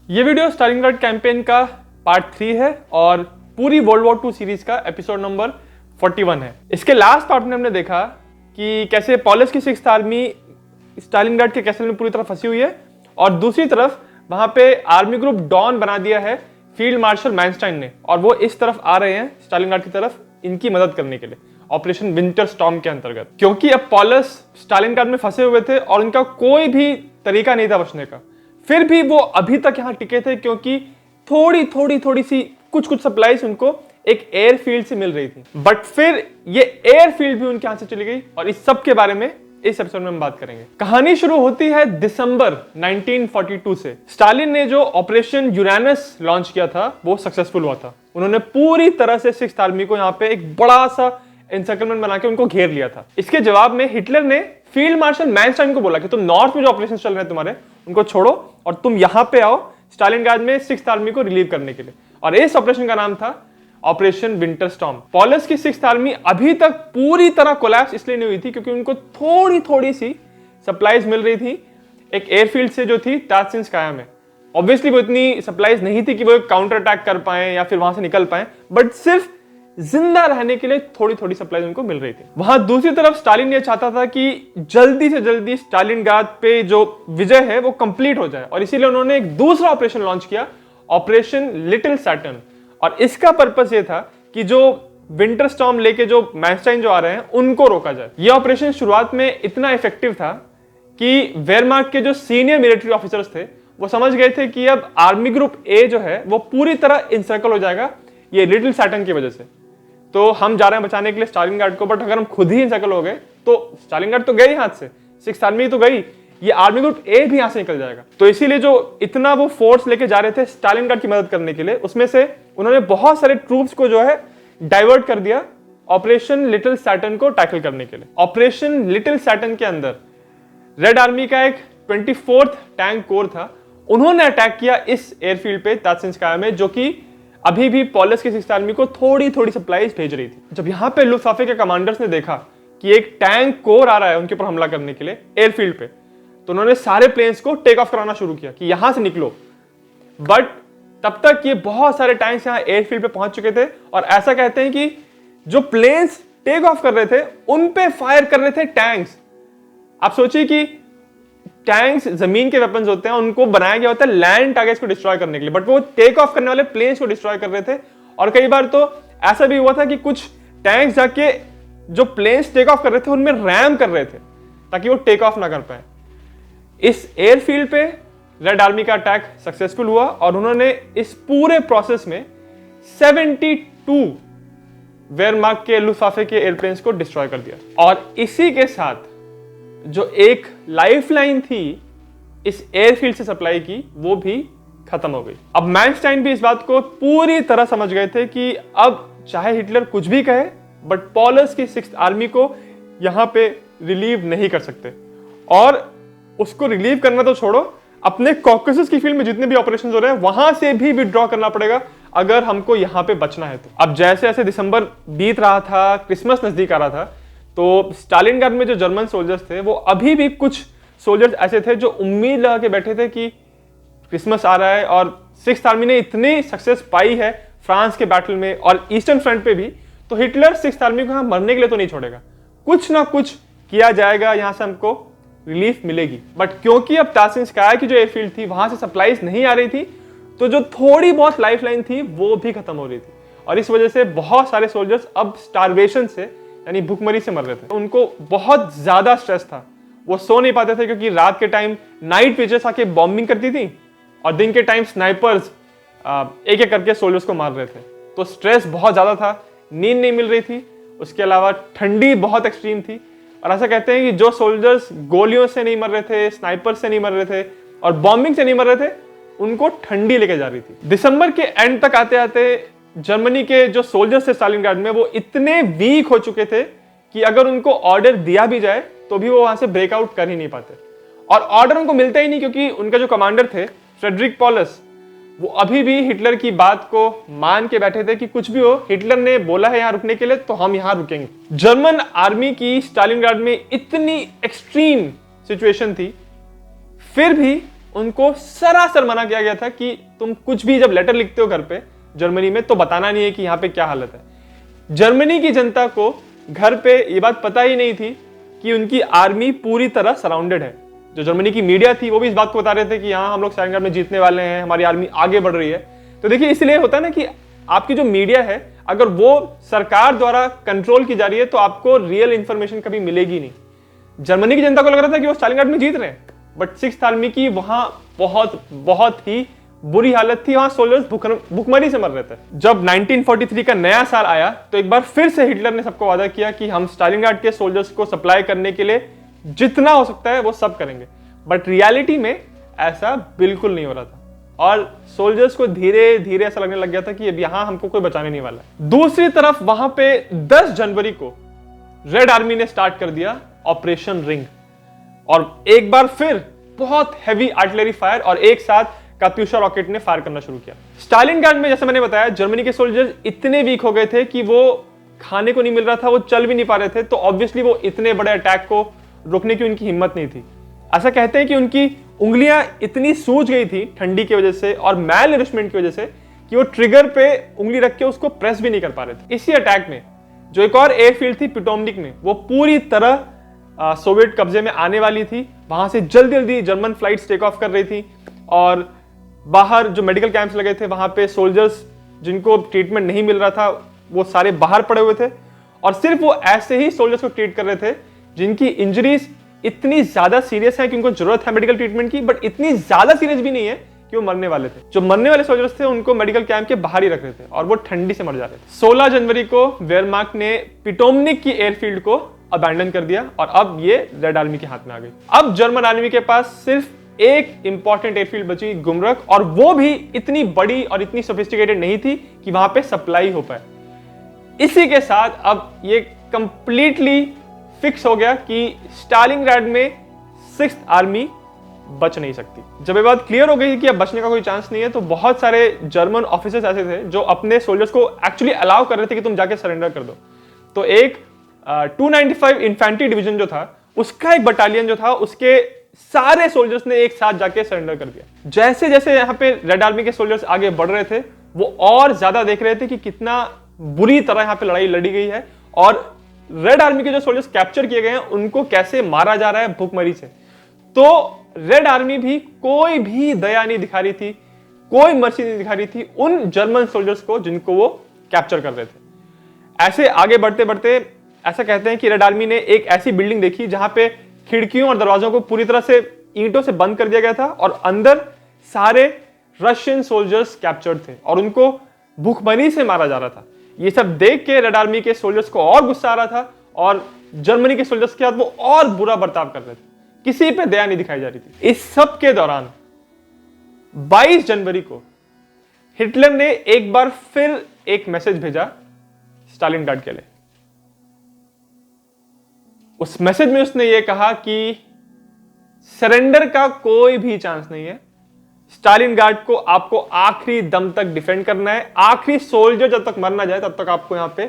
ये video Stalingrad campaign का part 3 है और पूरी वर्ल्ड वॉर 2 सीरीज का एपिसोड नंबर 41 है। इसके लास्ट पार्ट में हमने देखा कि कैसे पॉलस की 6th आर्मी स्टालिनग्राड के कैसल में पूरी तरह फंसी हुई है और दूसरी तरफ वहां पे आर्मी ग्रुप डॉन बना दिया है फील्ड मार्शल मैनस्टाइन ने, और वो इस तरफ आ रहे हैं स्टालिनग्राड की तरफ इनकी मदद करने के लिए ऑपरेशन विंटर स्टॉर्म के अंतर्गत। क्योंकि अब पॉलस स्टालिनग्राड में फंसे हुए थे और उनका कोई भी तरीका नहीं था बचने का, फिर भी वो अभी तक यहां टिके थे क्योंकि थोड़ी सी कुछ सप्लाईज उनको एक एयरफील्ड से मिल रही थी। बट फिर ये एयरफील्ड भी उनके हाथ से चली गई और इस सब के बारे में इस एपिसोड में हम बात करेंगे। कहानी शुरू होती है दिसंबर 1942 से। स्टालिन ने जो ऑपरेशन यूरेनस लॉन्च किया था वो सक्सेसफुल हुआ था। उन्होंने पूरी तरह से 6th आर्मी को यहाँ पे एक बड़ा सा एनसर्कलमेंट बना के उनको घेर लिया था। इसके जवाब में हिटलर ने फील्ड मार्शल मैनस्टाइन को बोला कि तुम नॉर्थ में जो ऑपरेशन चल रहे हैं तुम्हारे उनको छोड़ो और तुम यहां पे आओ स्टालिनग्राड में 6th आर्मी को रिलीव करने के लिए। और इस ऑपरेशन का नाम था ऑपरेशन विंटर स्टॉर्म। पॉलस की 6th आर्मी अभी तक पूरी तरह कोलैप्स इसलिए नहीं हुई थी क्योंकि उनको थोड़ी सी सप्लाईज मिल रही थी एक एयरफील्ड से जो थी तात्सिंस्काया में। ऑब्वियसली वो इतनी सप्लाईज नहीं थी कि वो काउंटर अटैक कर पाए या फिर वहां से निकल पाए, बट सिर्फ जिंदा रहने के लिए थोड़ी सप्लाईज उनको मिल रही थी। वहां दूसरी तरफ स्टालिन ये चाहता था कि जल्दी से जल्दी स्टालिनग्राड पे जो विजय है वो कंप्लीट हो जाए और इसीलिए उन्होंने एक दूसरा ऑपरेशन लॉन्च किया, ऑपरेशन लिटिल सैटर्न। और इसका पर्पस ये था कि जो विंटर स्टॉर्म लेके जो मैनस्टाइन जो आ रहे हैं उनको रोका जाए। ये ऑपरेशन शुरुआत में इतना इफेक्टिव था कि वेयरमार्क के जो सीनियर मिलिट्री ऑफिसर्स थे वो समझ गए थे कि अब आर्मी ग्रुप ए जो है वो पूरी तरह इंसर्कल हो जाएगा ये लिटिल सैटर्न की वजह से। तो हम जा रहे हैं बचाने के लिए स्टालिनग्राड को, बट अगर हम खुद ही इंसर्कल हो गए तो स्टालिनग्राड तो गई हाथ से, 6th आर्मी तो गई, ये आर्मी ग्रुप ए भी यहां से निकल जाएगा। तो इसीलिए जो इतना वो फोर्स लेके जा रहे थे स्टालिनग्राड की मदद करने के लिए, उसमें से उन्होंने बहुत सारे ट्रूप्स को जो है डाइवर्ट कर दिया ऑपरेशन लिटिल सैटर्न को टैकल करने के लिए। ऑपरेशन लिटिल सैटर्न के अंदर रेड आर्मी का एक 24th टैंक कोर था, उन्होंने अटैक किया इस एयरफील्ड पे तात्सिंस्काया में, जो कि अभी भी पॉलस की 6th आर्मी को थोड़ी सप्लाईज भेज रही थी। जब यहां पे लुफ्ताफे के कमांडर्स ने देखा कि एक टैंक कोर आ रहा है उनके ऊपर हमला करने के लिए एयरफील्ड पे, तो उन्होंने सारे प्लेन्स को टेक ऑफ कराना शुरू किया कि यहां से निकलो। बट तब तक ये बहुत सारे टैंक्स यहां एयरफील्ड पे पहुंच चुके थे और ऐसा कहते हैं कि जो प्लेन्स टेक ऑफ कर रहे थे उन पे फायर कर रहे थे टैंक्स। आप सोचिए कि टैंक्स जमीन के वेपन्स होते हैं, उनको बनाया गया होता है लैंड टारगेट्स को डिस्ट्रॉय करने के लिए, बट वो टेक ऑफ करने वाले प्लेन्स को डिस्ट्रॉय कर रहे थे। और कई बार तो ऐसा भी हुआ था कि कुछ टैंक्स जाके जो प्लेन्स टेक ऑफ कर रहे थे उनमें रैम कर रहे थे ताकि वो टेक ऑफ ना कर पाए। इस एयरफील्ड पे रेड आर्मी का अटैक सक्सेसफुल हुआ और उन्होंने इस पूरे प्रोसेस में 72 वेयरमार्क के लुफ्ताफे के एयरप्लेन्स को डिस्ट्रॉय कर दिया। और इसी के साथ जो एक लाइफलाइन थी इस एयरफील्ड से सप्लाई की वो भी खत्म हो गई। अब मैनस्टाइन भी इस बात को पूरी तरह समझ गए थे कि अब चाहे हिटलर कुछ भी कहे बट पॉलस की 6th आर्मी को यहां पे रिलीव नहीं कर सकते, और उसको रिलीव करना तो छोड़ो, अपने कॉकेसस की फील्ड में जितने भी ऑपरेशंस हो रहे हैं वहां से भी विड्रॉ करना पड़ेगा अगर हमको यहां पे बचना है तो। अब जैसे जैसे दिसंबर बीत रहा था, क्रिसमस नजदीक आ रहा था, तो स्टालिनग्राड में जो जर्मन सोल्जर्स थे वो अभी भी कुछ सोल्जर्स ऐसे थे जो उम्मीद लगा के बैठे थे कि क्रिसमस आ रहा है और 6th आर्मी ने इतनी सक्सेस पाई है फ्रांस के बैटल में और ईस्टर्न फ्रंट पे भी, तो हिटलर 6th आर्मी को यहां मरने के लिए तो नहीं छोड़ेगा, कुछ ना कुछ किया जाएगा, यहां से हमको रिलीफ मिलेगी। बट क्योंकि अब तात्सिंस्काया की जो एयरफील्ड थी वहां से सप्लाईज नहीं आ रही थी, तो जो थोड़ी बहुत लाइफलाइन थी वो भी खत्म हो रही थी और इस वजह से बहुत सारे सोल्जर्स अब स्टारवेशन से यानी भूखमरी से मर रहे थे। उनको बहुत ज्यादा स्ट्रेस था, वो सो नहीं पाते थे क्योंकि रात के टाइम नाइट विजर्स आके बॉम्बिंग करती थी और दिन के टाइम स्नाइपर्स एक एक करके सोल्जर्स को मार रहे थे। तो स्ट्रेस बहुत ज्यादा था, नींद नहीं मिल रही थी, उसके अलावा ठंडी बहुत एक्सट्रीम थी। और ऐसा कहते हैं कि जो सोल्जर्स गोलियों से नहीं मर रहे थे, स्नाइपर से नहीं मर रहे थे और बॉम्बिंग से नहीं मर रहे थे, उनको ठंडी लेके जा रही थी। दिसंबर के एंड तक आते आते जर्मनी के जो सोल्जर्स थे स्टालिनग्राड में वो इतने वीक हो चुके थे कि अगर उनको ऑर्डर दिया भी जाए तो भी वो वहां से ब्रेकआउट कर ही नहीं पाते, और ऑर्डर उनको मिलता ही नहीं क्योंकि उनका जो कमांडर थे फ्रेडरिक पॉलस, वो अभी भी हिटलर की बात को मान के बैठे थे कि कुछ भी हो, हिटलर ने बोला है यहां रुकने के लिए तो हम यहां रुकेंगे। जर्मन आर्मी की स्टालिनग्राड में इतनी एक्सट्रीम सिचुएशन थी, फिर भी उनको सरासर मना किया गया था कि तुम कुछ भी जब लेटर लिखते हो घर पे जर्मनी में तो बताना नहीं है कि यहाँ पे क्या हालत है। जर्मनी की जनता को घर पे ये बात पता ही नहीं थी कि उनकी आर्मी पूरी तरह सराउंडेड है। जो जर्मनी की मीडिया थी वो भी इस बात को बता रहे थे कि यहाँ हम लोग स्टालिनग्राड में जीतने वाले हैं, हमारी आर्मी आगे बढ़ रही है। तो देखिए इसलिए होता है ना कि आपकी जो मीडिया है अगर वो सरकार द्वारा कंट्रोल की जा रही है तो आपको रियल इंफॉर्मेशन कभी मिलेगी नहीं। जर्मनी की जनता को लग रहा था कि वो स्टालिनग्राड में जीत रहे हैं, बट सिक्स्थ आर्मी की वहां बहुत बहुत ही बुरी हालत थी। वहां सोल्जर्स भुखमरी से मर रहे थे। जब 1943 का नया साल आया तो एक बार फिर से हिटलर ने सबको वादा किया कि हम स्टालिनग्राड के सोल्जर्स को सप्लाई करने के लिए जितना हो सकता है वो सब करेंगे, बट रियलिटी में ऐसा बिल्कुल नहीं हो रहा था और सोल्जर्स को धीरे धीरे ऐसा लगने लग गया था कि अब यहां हमको कोई बचाने नहीं वाला है। दूसरी तरफ वहां पे 10 जनवरी को रेड आर्मी ने स्टार्ट कर दिया ऑपरेशन रिंग और एक बार फिर बहुत हैवी आर्टिलरी फायर और एक साथ कात्यूशा रॉकेट ने फायर करना शुरू किया। स्टालिनग्राड में जैसे मैंने बताया जर्मनी के सोल्जर्स इतने वीक हो गए थे कि वो खाने को नहीं मिल रहा था, वो चल भी नहीं पा रहे थे, तो ऑब्वियसली वो इतने बड़े अटैक को रोकने की उनकी हिम्मत नहीं थी। ऐसा कहते हैं कि उनकी उंगलियां इतनी सूज गई थी ठंडी की वजह से और मैल नरिशमेंट की वजह से कि वो ट्रिगर पे उंगली रख के उसको प्रेस भी नहीं कर पा रहे थे। इसी अटैक में जो एक और एयरफील्ड थी पिटोमनिक में, वो पूरी तरह सोवियत कब्जे में आने वाली थी। वहां से जल्दी जल्दी जर्मन फ्लाइट्स टेक ऑफ कर रही थी और बाहर जो मेडिकल कैंप्स लगे थे वहां पे सोल्जर्स जिनको ट्रीटमेंट नहीं मिल रहा था वो सारे बाहर पड़े हुए थे और सिर्फ वो ऐसे ही सोल्जर्स को ट्रीट कर रहे थे जिनकी इंजरीज इतनी ज्यादा सीरियस है कि उनको जरूरत है मेडिकल ट्रीटमेंट की, बट इतनी ज्यादा सीरियस भी नहीं है कि वो मरने वाले थे। जो मरने वाले सोल्जर्स थे उनको मेडिकल कैंप के बाहर ही रख रहे थे और वो ठंडी से मर जा रहे थे। 16 जनवरी को वेयरमार्क ने पिटोमनिक की एयरफील्ड को अबैंडन कर दिया और अब ये रेड आर्मी के हाथ में आ गई। अब जर्मन आर्मी के पास सिर्फ एक इंपॉर्टेंट एयरफील्ड बची, गुमरक, और वो भी इतनी बड़ी और इतनी सोफिस्टिकेटेड नहीं थी कि वहां पे सप्लाई हो पाए। इसी के साथ अब ये कंप्लीटली फिक्स हो गया कि स्टालिनग्राड में सिक्स्थ आर्मी बच नहीं सकती। जब ये बात क्लियर हो गई कि अब बचने का कोई चांस नहीं है तो बहुत सारे जर्मन ऑफिसर्स ऐसे थे जो अपने सोल्जर्स को एक्चुअली अलाउ कर रहे थे कि तुम जाके सरेंडर कर दो। तो एक 295 इन्फेंट्री डिवीजन जो था उसका एक बटालियन जो था उसके सारे सोल्जर्स ने एक साथ जाके सरेंडर कर दिया। जैसे जैसे यहाँ पे रेड आर्मी के सोल्जर्स आगे बढ़ रहे थे वो और ज्यादा देख रहे थे कि कितना बुरी तरह यहाँ पे लड़ाई लड़ी गई है और रेड आर्मी के जो सोल्जर्स कैप्चर किए गए हैं उनको कैसे मारा जा रहा है भूखमरी से। तो रेड आर्मी भी कोई भी दया नहीं दिखा रही थी, कोई मर्सी नहीं दिखा रही थी उन जर्मन सोल्जर्स को जिनको वो कैप्चर कर रहे थे। ऐसे आगे बढ़ते बढ़ते ऐसा कहते हैं कि रेड आर्मी ने एक ऐसी बिल्डिंग देखी जहां पे खिड़कियों और दरवाजों को पूरी तरह से ईंटों से बंद कर दिया गया था और अंदर सारे रशियन सोल्जर्स कैप्चर्ड थे और उनको भूखमरी से मारा जा रहा था। ये सब देख के रेड आर्मी के सोल्जर्स को और गुस्सा आ रहा था और जर्मनी के सोल्जर्स के साथ वो और बुरा बर्ताव कर रहे थे, किसी पे दया नहीं दिखाई जा रही थी। इस सब के दौरान 22 जनवरी को हिटलर ने एक बार फिर एक मैसेज भेजा स्टालिनग्राड के लिए। उस मैसेज में उसने ये कहा कि सरेंडर का कोई भी चांस नहीं है, स्टालिनग्राड को आपको आखिरी दम तक डिफेंड करना है, आखिरी सोल्जर जब तक मर ना जाए तब तक आपको यहां पे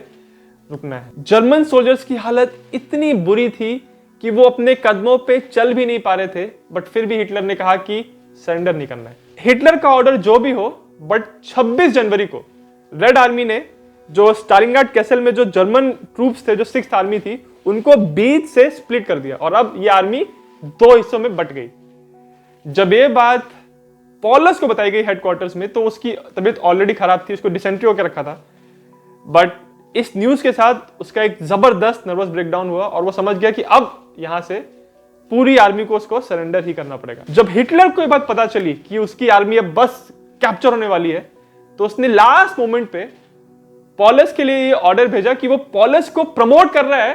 रुकना है। जर्मन सोल्जर्स की हालत इतनी बुरी थी कि वो अपने कदमों पे चल भी नहीं पा रहे थे, बट फिर भी हिटलर ने कहा कि सरेंडर नहीं करना है। हिटलर का ऑर्डर जो भी हो, बट 26 जनवरी को रेड आर्मी ने जो स्टालिनग्राड कैसल में जो जर्मन ट्रूप्स थे, जो सिक्स्थ आर्मी थी, उनको बीच से स्प्लिट कर दिया और अब ये आर्मी दो हिस्सों में बट गई। जब ये बात पॉलस को बताई गई हेडक्वार्टर्स में तो उसकी तबीयत ऑलरेडी खराब थी, उसको डिसेंट्री होकर रखा था, बट इस न्यूज के साथ उसका एक जबरदस्त नर्वस ब्रेकडाउन हुआ और वो समझ गया कि अब यहां से पूरी आर्मी को उसको सरेंडर ही करना पड़ेगा। जब हिटलर को ये बात पता चली कि उसकी आर्मी अब बस कैप्चर होने वाली है तो उसने लास्ट मोमेंट पे पॉलस के लिए ये ऑर्डर भेजा कि वो पॉलस को प्रमोट कर रहा है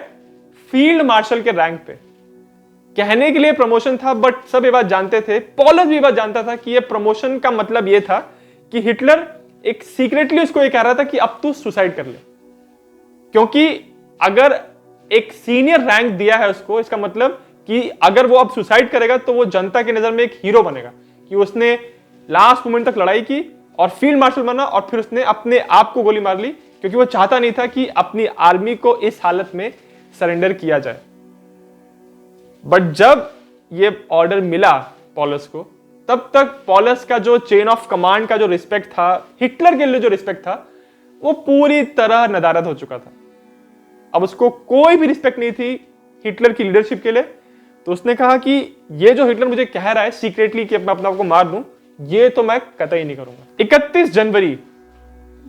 फील्ड मार्शल के रैंक पे। कहने के लिए प्रमोशन था, बट सब ये बात जानते थे, पॉलस भी ये बात जानता था कि ये प्रमोशन का मतलब ये था कि हिटलर एक सीक्रेटली उसको ये कह रहा था कि अब तू सुसाइड कर ले, क्योंकि अगर एक सीनियर रैंक दिया है उसको, इसका मतलब कि अगर वो अब सुसाइड करेगा तो वो जनता की नजर में एक हीरो बनेगा कि उसने लास्ट मोमेंट तक लड़ाई की और फील्ड मार्शल बना और फिर उसने अपने आप को गोली मार ली, क्योंकि वो चाहता नहीं था कि अपनी आर्मी को इस हालत में सरेंडर किया जाए। बट जब ये ऑर्डर मिला पॉलस को, तब तक पॉलस का जो चेन ऑफ कमांड का जो रिस्पेक्ट था, हिटलर के लिए जो रिस्पेक्ट था, वो पूरी तरह नदारद हो चुका था। अब उसको कोई भी रिस्पेक्ट नहीं थी हिटलर की लीडरशिप के लिए। तो उसने कहा कि ये जो हिटलर मुझे कह रहा है सीक्रेटली कि मैं अपने आप को मार दूं, ये तो मैं कतई नहीं करूंगा। 31 जनवरी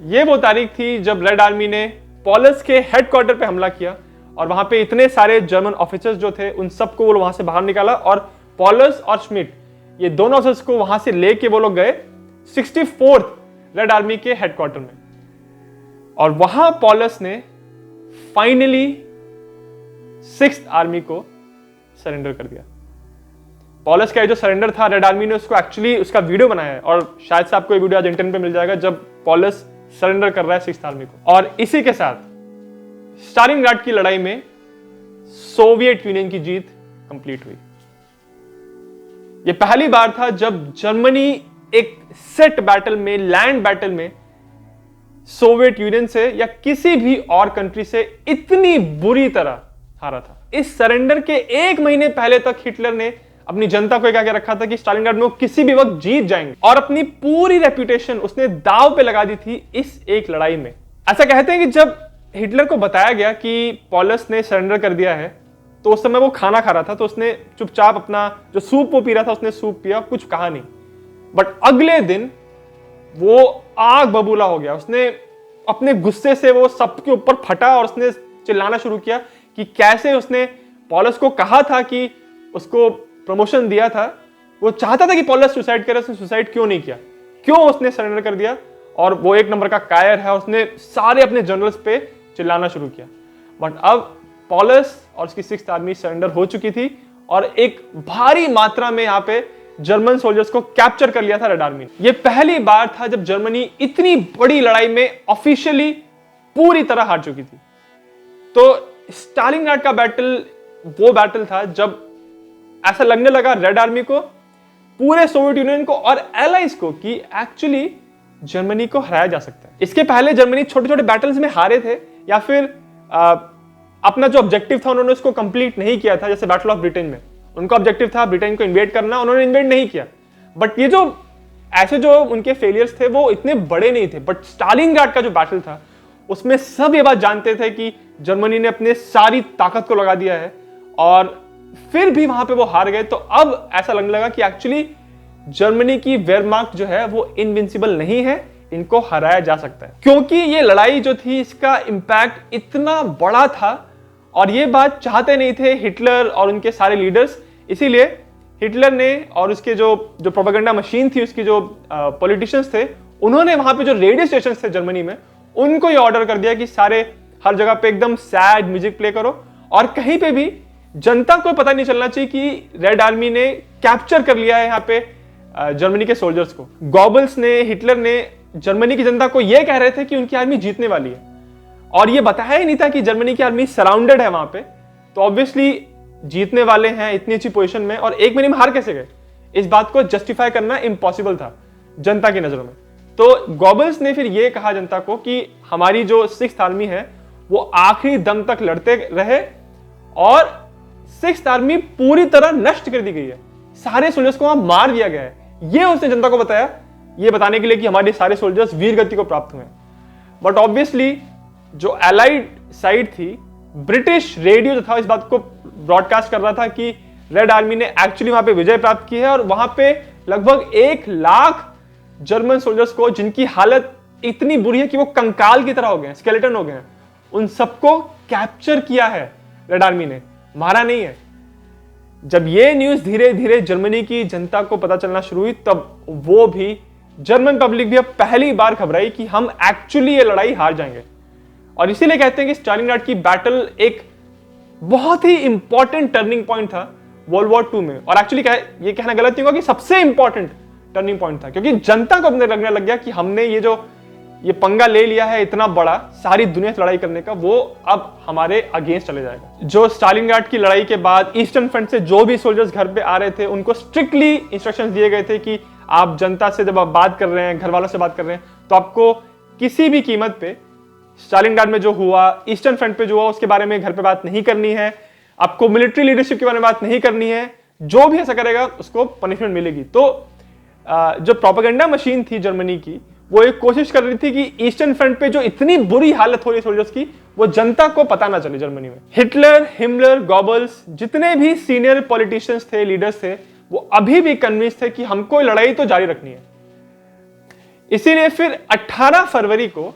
ये वो तारीख थी जब रेड आर्मी ने पॉलस के हेडक्वार्टर पे हमला किया और वहां पे इतने सारे जर्मन ऑफिसर्स जो थे उन सबको वो वहां से बाहर निकाला और पॉलस और श्मिट ये दोनों ऑफिसर्स को वहां से लेके वो लोग गए 64th रेड आर्मी के हेडक्वार्टर में। और वहां पॉलस ने फाइनली 6th आर्मी को सरेंडर कर दिया। पॉलस का जो सरेंडर था, रेड आर्मी ने उसको एक्चुअली उसका वीडियो बनाया है और शायद से आपको ये वीडियो आज इंटरनेट पे मिल जाएगा जब पॉलस सरेंडर कर रहा है 6th आर्मी को। और इसी के साथ स्टालिनग्राड की लड़ाई में सोवियत यूनियन की जीत कंप्लीट हुई। यह पहली बार था जब जर्मनी एक सेट बैटल में, लैंड बैटल में सोवियत यूनियन से या किसी भी और कंट्री से इतनी बुरी तरह हारा था। इस सरेंडर के 1 महीने पहले तक हिटलर ने अपनी जनता को क्या रखा था कि स्टालिनग्राड में वो किसी भी वक्त जीत जाएंगे और अपनी पूरी रेपुटेशन उसने दांव पे लगा दी थी इस एक लड़ाई में। ऐसा कहते हैं कि जब हिटलर को बताया गया कि पॉलस ने सरेंडर कर दिया है तो उस समय वो खाना खा रहा था, तो उसने चुपचाप अपना जो सूप वो पी रहा था उसने सूप पिया, कुछ कहा नहीं। बट अगले दिन वो आग बबूला हो गया। उसने अपने गुस्से से वो सबके ऊपर फटा और उसने चिल्लाना शुरू किया कि कैसे उसने पॉलस को कहा था कि उसको प्रमोशन दिया था, वो चाहता था कि पॉलस सुसाइड करे, उसने सुसाइड क्यों नहीं किया, क्यों उसने सरेंडर कर दिया। और वो एक नंबर का कायर है, उसने सारे अपने जनरल्स पे चिल्लाना शुरू किया। बट अब पॉलस और उसकी 6th आर्मी सरेंडर हो चुकी थी और एक भारी मात्रा में यहाँ पे जर्मन सोल्जर्स को कैप्चर कर लिया था रेड आर्मी ने। यह पहली बार था जब जर्मनी इतनी बड़ी लड़ाई में ऑफिशियली पूरी तरह हार चुकी थी। तो स्टालिनग्राड का बैटल वो बैटल था जब ऐसा लगने लगा रेड आर्मी को, पूरे सोवियत यूनियन को और एलाइज को कि एक्चुअली जर्मनी को हराया जा सकता है। इसके पहले जर्मनी छोटे छोटे बैटल्स में हारे थे या फिर अपना जो ऑब्जेक्टिव था उन्होंने उसको कंप्लीट नहीं किया था। जैसे बैटल ऑफ ब्रिटेन में उनका ऑब्जेक्टिव था ब्रिटेन को इन्वेड करना, उन्होंने इन्वेड नहीं किया। बट ये जो ऐसे जो उनके फेलियर्स थे वो इतने बड़े नहीं थे। बट स्टालिनग्राड का जो बैटल था उसमें सब ये बात जानते थे कि जर्मनी ने अपने सारी ताकत को लगा दिया है और फिर भी वहां पे वो हार गए। तो अब ऐसा लगने लगा कि एक्चुअली जर्मनी की वेयरमार्क जो है वो इनविंसिबल नहीं है, इनको हराया जा सकता है। क्योंकि ये लड़ाई जो थी इसका इंपैक्ट इतना बड़ा था और ये बात चाहते नहीं थे हिटलर और उनके सारे लीडर्स। इसीलिए हिटलर ने और उसके जो प्रोपेगेंडा मशीन थी, उसकी जो पॉलिटिशियंस थे, उन्होंने वहां पे जो रेडियो स्टेशन थे जर्मनी में उनको ये ऑर्डर कर दिया कि सारे हर जगह पे एकदम सैड म्यूजिक प्ले करो और कहीं पे भी जनता को पता नहीं चलना चाहिए कि रेड आर्मी ने कैप्चर कर लिया है यहाँ पे जर्मनी के सोल्जर्स को। गॉबल्स ने, हिटलर ने जर्मनी की जनता को यह कह रहे थे कि उनकी आर्मी जीतने वाली है और ये बताया ही नहीं था कि जर्मनी की आर्मी सराउंडेड है वहां पे। तो ऑब्वियसली जीतने वाले हैं इतनी अच्छी पोजीशन में और 1 महीने में हार कैसे गए, इस बात को जस्टिफाई करना इम्पॉसिबल था जनता की नजरों में। तो गॉबल्स ने फिर ये कहा जनता को कि हमारी जो 6th आर्मी है वो आखिरी दम तक लड़ते रहे और 6th आर्मी पूरी तरह नष्ट कर दी गई है, सारे सोल्जर्स को वहां मार दिया गया है। ये उसने जनता को बताया, ये बताने के लिए कि हमारे सारे सोल्जर्स वीर गति को प्राप्त हुए। बट ऑब्वियसली जो एलाइड साइड थी, ब्रिटिश रेडियो जो था इस बात को ब्रॉडकास्ट कर रहा था कि रेड आर्मी ने एक्चुअली वहां पे विजय प्राप्त की है और वहां पे लगभग 1 लाख जर्मन सोल्जर्स को, जिनकी हालत इतनी बुरी है कि वो कंकाल की तरह हो गए, स्केलेटन हो गए हैं, उन सबको कैप्चर किया है रेड आर्मी ने, मारा नहीं है। जब ये न्यूज धीरे धीरे जर्मनी की जनता को पता चलना शुरू हुई तब वो भी, जर्मन पब्लिक भी अब पहली बार घबराई कि हम एक्चुअली ये लड़ाई हार जाएंगे। और इसीलिए कहते हैं कि स्टालिनग्राड की बैटल एक बहुत ही इंपॉर्टेंट टर्निंग पॉइंट था वर्ल्ड वॉर 2 में। और एक्चुअली ये कहना गलत नहीं होगा कि सबसे इंपॉर्टेंट टर्निंग पॉइंट था, क्योंकि जनता को अपने लगने लग गया कि हमने ये पंगा ले लिया है इतना बड़ा सारी दुनिया से लड़ाई करने का, वो अब हमारे अगेंस्ट चले जाएगा। जो स्टालिनग्राड की लड़ाई के बाद ईस्टर्न फ्रंट से जो भी सोल्जर्स घर पे आ रहे थे उनको स्ट्रिक्टली इंस्ट्रक्शंस दिए गए थे कि आप जनता से जब आप बात कर रहे हैं, घर वालों से बात कर रहे हैं, तो आपको किसी भी कीमत पे स्टालिनग्राड में जो हुआ, ईस्टर्न फ्रंट पे जो हुआ, उसके बारे में घर पे बात नहीं करनी है, आपको मिलिट्री लीडरशिप के बारे में बात नहीं करनी है, जो भी ऐसा करेगा उसको पनिशमेंट मिलेगी। तो जो प्रोपेगेंडा मशीन थी जर्मनी की, वो एक कोशिश कर रही थी कि ईस्टर्न फ्रंट पे जो इतनी बुरी हालत हो रही है सोल्जर्स की, वो जनता को पता ना चले जर्मनी में। हिटलर, हिमलर, गॉबल्स, जितने भी सीनियर पॉलिटिशियंस थे, लीडर्स थे, वो अभी भी कन्विंस थे कि हमको लड़ाई तो जारी रखनी है। इसीलिए फिर 18 फरवरी को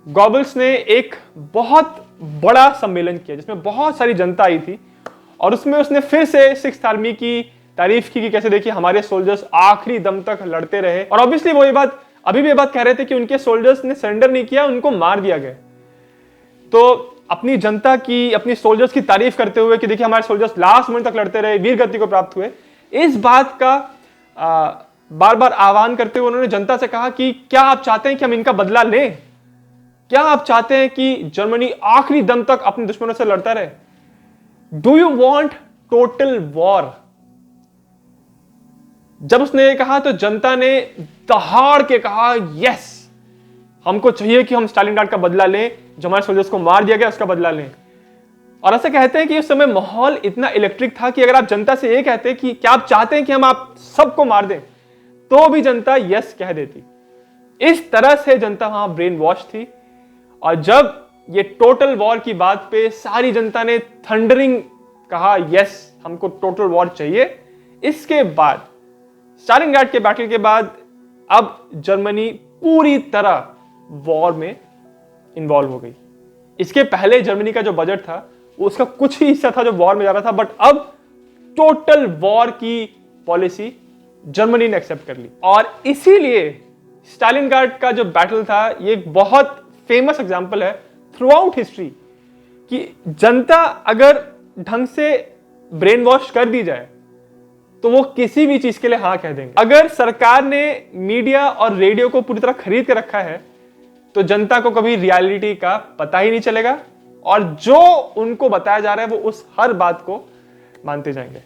गॉबल्स ने एक बहुत बड़ा सम्मेलन किया जिसमें बहुत सारी जनता आई थी, और उसमें उसने फिर से सिक्स्थ आर्मी की तारीफ की कि कैसे देखिए हमारे सोल्जर्स आखिरी दम तक लड़ते रहे। और ऑब्वियसली वो ये बात अभी भी ये बात कह रहे थे कि उनके सोल्जर्स ने सरेंडर नहीं किया, उनको मार दिया गया। तो अपनी जनता की, अपनी सोल्जर्स की तारीफ करते हुए कि देखिए हमारे सोल्जर्स लास्ट मोमेंट तक लड़ते रहे, वीर गति को प्राप्त हुए, इस बात का बार बार आह्वान करते हुए उन्होंने जनता से कहा कि क्या आप चाहते हैं कि हम इनका बदला लें? क्या आप चाहते हैं कि जर्मनी आखिरी दम तक अपने दुश्मनों से लड़ता रहे? Do you want total war? जब उसने ये कहा तो जनता ने दहाड़ के कहा, यस, हमको चाहिए कि हम स्टालिनग्राड का बदला लें, जो हमारे सोल्जर्स को मार दिया गया उसका बदला लें। और ऐसा कहते हैं कि उस समय माहौल इतना इलेक्ट्रिक था कि अगर आप जनता से ये कहते कि क्या आप चाहते हैं कि हम आप सबको मार दें, तो भी जनता यस कह देती। इस तरह से जनता वहां ब्रेन वॉश थी। और जब ये टोटल वॉर की बात पे सारी जनता ने थंडरिंग कहा, यस, हमको टोटल वॉर चाहिए, इसके बाद स्टालिनग्राड के बैटल के बाद अब जर्मनी पूरी तरह वॉर में इन्वॉल्व हो गई। इसके पहले जर्मनी का जो बजट था वो उसका कुछ ही हिस्सा था जो वॉर में जा रहा था, बट अब टोटल वॉर की पॉलिसी जर्मनी ने एक्सेप्ट कर ली। और इसीलिए स्टालिनग्राड का जो बैटल था ये एक बहुत फेमस एग्जांपल है थ्रू आउट हिस्ट्री कि जनता अगर ढंग से ब्रेन वॉश कर दी जाए तो वो किसी भी चीज के लिए हाँ कह देंगे। अगर सरकार ने मीडिया और रेडियो को पूरी तरह खरीद के रखा है तो जनता को कभी रियलिटी का पता ही नहीं चलेगा, और जो उनको बताया जा रहा है वो उस हर बात को मानते जाएंगे।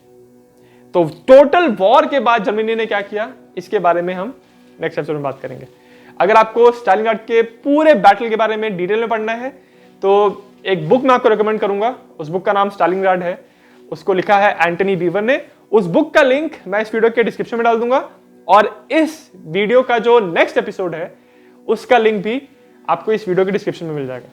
तो टोटल वॉर के बाद जर्मनी ने क्या किया, इसके बारे में हम नेक्स्ट एपिसोड में बात करेंगे। अगर आपको स्टालिनग्राड के पूरे बैटल के बारे में डिटेल में पढ़ना है तो एक बुक मैं आपको रिकमेंड करूंगा। उस बुक का नाम स्टालिनग्राड है, उसको लिखा है एंटनी बीवर ने। उस बुक का लिंक मैं इस वीडियो के डिस्क्रिप्शन में डाल दूंगा, और इस वीडियो का जो नेक्स्ट एपिसोड है उसका लिंक भी आपको इस वीडियो के डिस्क्रिप्शन में मिल जाएगा।